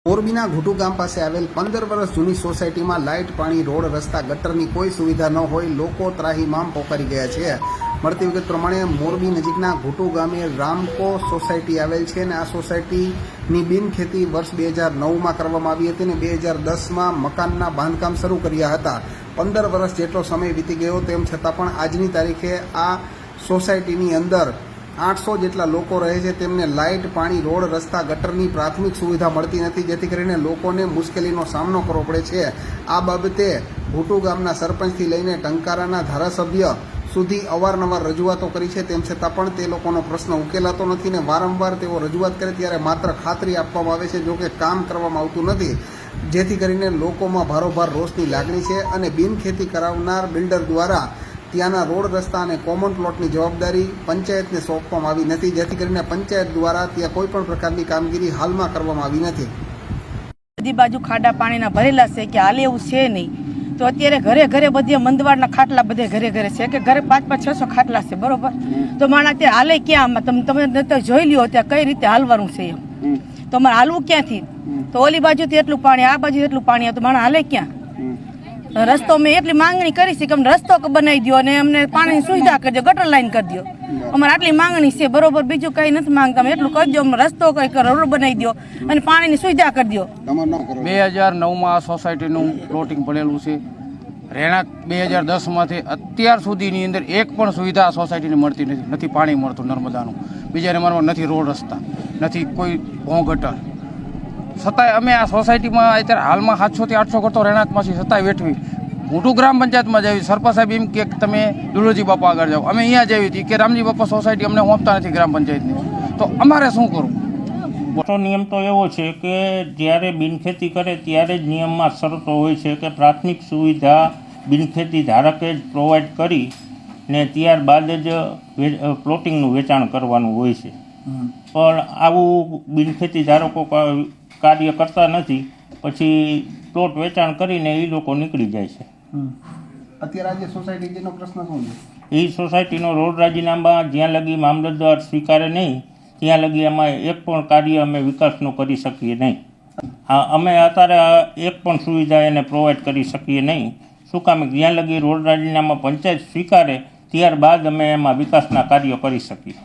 મોરબીના ઘુટુ ગામ પાસે આવેલ 15 વર્ષ જૂની સોસાયટીમાં લાઇટ, પાણી, રોડ, રસ્તા, ગટરની કોઈ સુવિધા ન હોય લોકો ત્રાહિમામ પોકારી ગયા છે। મળતી વિગત પ્રમાણે મોરબી નજીકના ઘુટુ ગામે રામકો સોસાયટી આવેલ છે અને આ સોસાયટીની બિનખેતી વર્ષ 2009માં કરવામાં આવી હતી અને 2010માં મકાનના બાંધકામ શરૂ કર્યા હતા। 15 વર્ષ જેટલો સમય વીતી ગયો તેમ છતાં પણ આજની તારીખે આ સોસાયટીની અંદર 800 જેટલા લોકો રહે છે। તેમને લાઇટ, પાણી, રોડ, રસ્તા, ગટરની પ્રાથમિક સુવિધા મળતી નથી, જેથી કરીને લોકોને મુશ્કેલીનો સામનો કરવો પડે છે। આ બાબતે ઘુટુ ગામના સરપંચથી લઈને ટંકારાના ધારાસભ્ય સુધી અવારનવાર રજૂઆતો કરી છે, તેમ છતાં પણ તે લોકોનો પ્રશ્ન ઉકેલાતો નથી ને વારંવાર તેઓ રજૂઆત કરે ત્યારે માત્ર ખાતરી આપવામાં આવે છે, જોકે કામ કરવામાં આવતું નથી, જેથી કરીને લોકોમાં ભારોભાર રોષની લાગણી છે અને બિનખેતી કરાવનાર બિલ્ડર દ્વારા ત્યાંના રોડ, રસ્તા અને કોમન પ્લોટની જવાબદારી પંચાયતને સોંપવામાં આવી નથી, જેથી કરીને પંચાયત દ્વારા ત્યાં કોઈ પણ પ્રકારની કામગીરી હાલમાં કરવામાં આવી નથી। બધી બાજુ ખાડા પાણીના ભરેલા છે કે હાલે એવું છે નહીં, તો અત્યારે ઘરે ઘરે બધી મંદવાડના ખાટલા બધે ઘરે ઘરે છે કે ઘરે 500-600 ખાટલા છે, બરોબર? તો માણસ અત્યારે હાલે ક્યાં? તમે જોઈ લ્યો ત્યાં કઈ રીતે હાલવાનું છે એમ, તો અમારે હાલવું ક્યાંથી? તો ઓલી બાજુથી એટલું પાણી, આ બાજુ એટલું પાણી, તો માણસ હાલે ક્યાં? રસ્તો મેં એટલી માંગણી કરી છે કે અમને રસ્તો બનાવી દો અને અમને પાણીની સુવિધા કરી દો, ગટર લાઈન કરી દો, અમારે આટલી માંગણી છે, બરોબર? બીજું કઈ નથી માંગતા, અમે એટલું કરી દો, અમને રસ્તો કઈ રોડ બનાવી દો અને પાણીની સુવિધા કરી દો। 2009માં આ સોસાયટીનું પ્લોટિંગ પડેલું છે। રહેણાંક 2010માંથી અત્યાર સુધીની અંદર એક પણ સુવિધા આ સોસાયટીને મળતી નથી। નથી પાણી મળતું નર્મદાનું, બીજા નંબરમાં નથી રોડ રસ્તા, નથી કોઈ ભોં ગટર। છતાંય અમે આ સોસાયટીમાં અત્યારે હાલમાં 700 થી 800 કરતો રહેણાંકમાં છીએ, છતાંય વેઠવી ઘુટુ ગ્રામ પંચાયતમાં જઈએ, સરપંચ સાહેબ એમ કે તમે દુલોજી બાપા આગળ જાઓ, અમે અહીંયા જઈએ હતી કે રામજી બાપા સોસાયટી અમને સોંપતા નથી ગ્રામ પંચાયતની, તો અમારે શું કરવું? મોટો નિયમ તો એવો છે કે જ્યારે બિનખેતી કરે ત્યારે જ નિયમમાં શરતો હોય છે કે પ્રાથમિક સુવિધા બિનખેતી ધારકે જ પ્રોવાઈડ કરી ને ત્યારબાદ જ પ્લોટિંગનું વેચાણ કરવાનું હોય છે, પણ આવું બિનખેતી ધારકો કાર્ય કરતા નથી, પછી પ્લોટ વેચાણ કરીને એ લોકો નીકળી જાય છે। અત્યારે આજે સોસાયટીનો પ્રશ્ન શું છે? એ સોસાયટીનો રોડ રાજીનામા જ્યાં લગી મામલતદાર સ્વીકારે નહીં ત્યાં લગી એમાં એક પણ કાર્ય અમે વિકાસનું કરી શકીએ નહીં। અમે અત્યારે એક પણ સુવિધા એને પ્રોવાઈડ કરી શકીએ નહીં। શું કામ? જ્યાં લગી રોડ રાજીનામા પંચાયત સ્વીકારે ત્યારબાદ અમે એમાં વિકાસના કાર્યો કરી શકીએ।